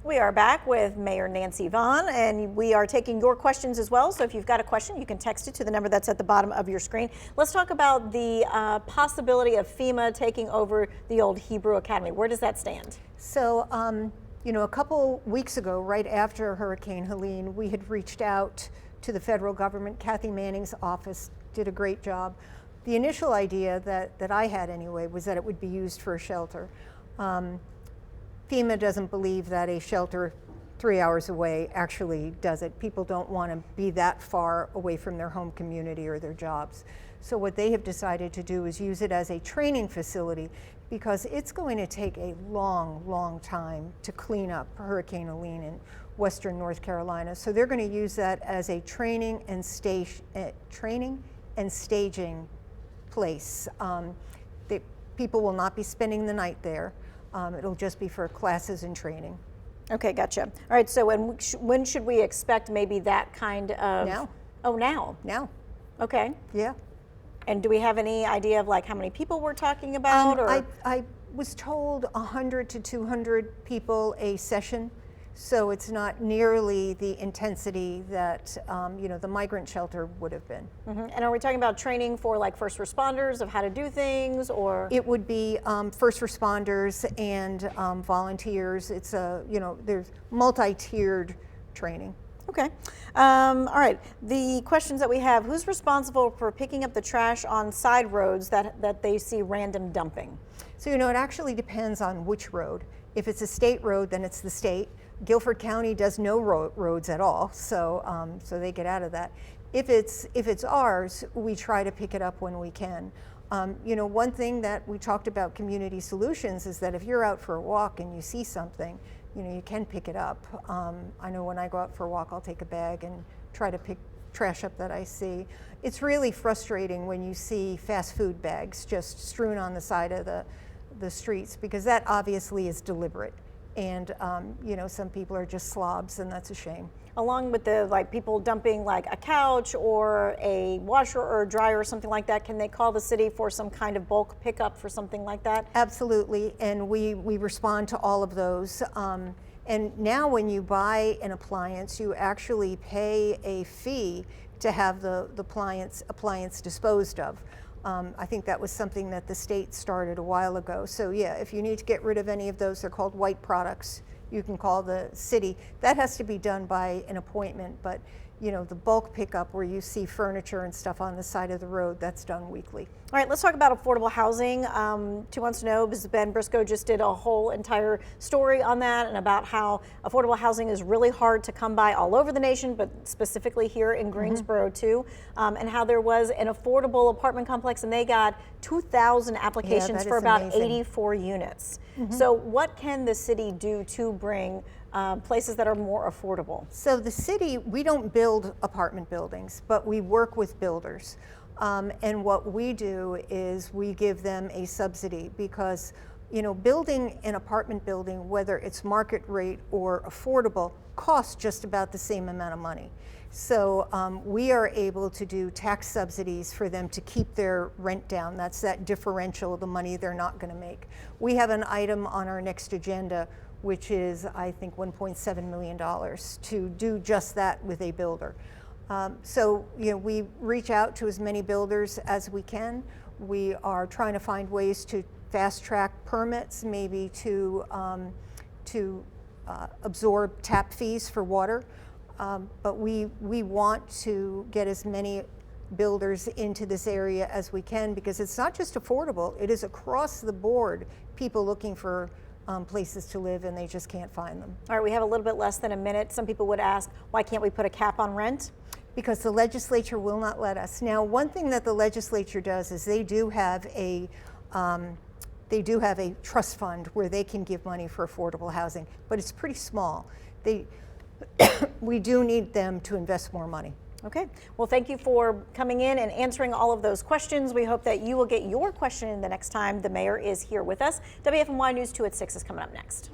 We are back with Mayor Nancy Vaughan, and we are taking your questions as well. So if you've got a question, you can text it to the number that's at the bottom of your screen. Let's talk about the possibility of FEMA taking over the old Hebrew Academy. Where does that stand? So, you know, a couple weeks ago, right after Hurricane Helene, we had reached out to the federal government. Kathy Manning's office did a great job. The initial idea that I had anyway was that it would be used for a shelter. FEMA doesn't believe that a shelter 3 hours away actually does it. People don't want to be that far away from their home community or their jobs. So what they have decided to do is use it as a training facility, because it's going to take a long time to clean up Hurricane Helene in western North Carolina. So they're going to use that as a training and staging place. People will not be spending the night there. It'll just be for classes and training. Okay, gotcha. All right, so when should we expect maybe that kind of... Now. Oh, now? Now. Okay. Yeah. And do we have any idea of like how many people we're talking about? Or? I was told 100 to 200 people a session. So it's not nearly the intensity that you know, the migrant shelter would have been. Mm-hmm. And are we talking about training for like first responders of how to do things, or? It would be first responders and volunteers. It's you know, there's multi-tiered training. Okay. All right. The questions that we have: who's responsible for picking up the trash on side roads that they see random dumping? So, you know, it actually depends on which road. If it's a state road, then it's the state. Guilford County does no roads at all, so so they get out of that. If it's ours, we try to pick it up when we can. You know, one thing that we talked about community solutions is that if you're out for a walk and you see something, you know, you can pick it up. I know when I go out for a walk, I'll take a bag and try to pick trash up that I see. It's really frustrating when you see fast food bags just strewn on the side of the streets, because that obviously is deliberate. And you know, some people are just slobs, and that's a shame. Along with the like people dumping like a couch or a washer or a dryer or something like that, can they call the city for some kind of bulk pickup for something like that? Absolutely, and we respond to all of those. And now when you buy an appliance, you actually pay a fee to have the appliance disposed of. I think that was something that the state started a while ago. So yeah, if you need to get rid of any of those, they're called white products, you can call the city. That has to be done by an appointment, but you know, the bulk pickup where you see furniture and stuff on the side of the road, that's done weekly. All right, let's talk about affordable housing. 2 Wants to Know, because Ben Briscoe just did a whole entire story on that and about how affordable housing is really hard to come by all over the nation, but specifically here in Greensboro too, and how there was an affordable apartment complex and they got 2,000 applications for about amazing. 84 units. So what can the city do to bring places that are more affordable? So the city, we don't build apartment buildings, but we work with builders. And what we do is we give them a subsidy, because you know, building an apartment building, whether it's market rate or affordable, costs just about the same amount of money. So we are able to do tax subsidies for them to keep their rent down. That's that differential, the money they're not going to make. We have an item on our next agenda which is, I think, $1.7 million to do just that with a builder. So, you know, we reach out to as many builders as we can. We are trying to find ways to fast track permits, maybe to absorb tap fees for water. But we want to get as many builders into this area as we can, because it's not just affordable, it is across the board people looking for places to live, and they just can't find them. All right, we have a little bit less than a minute. Some people would ask, why can't we put a cap on rent? Because the legislature will not let us. Now, one thing that the legislature does is they do have a trust fund where they can give money for affordable housing, but it's pretty small. We do need them to invest more money. Okay, well, thank you for coming in and answering all of those questions. We hope that you will get your question in the next time the mayor is here with us. WFMY News 2 at 6 is coming up next.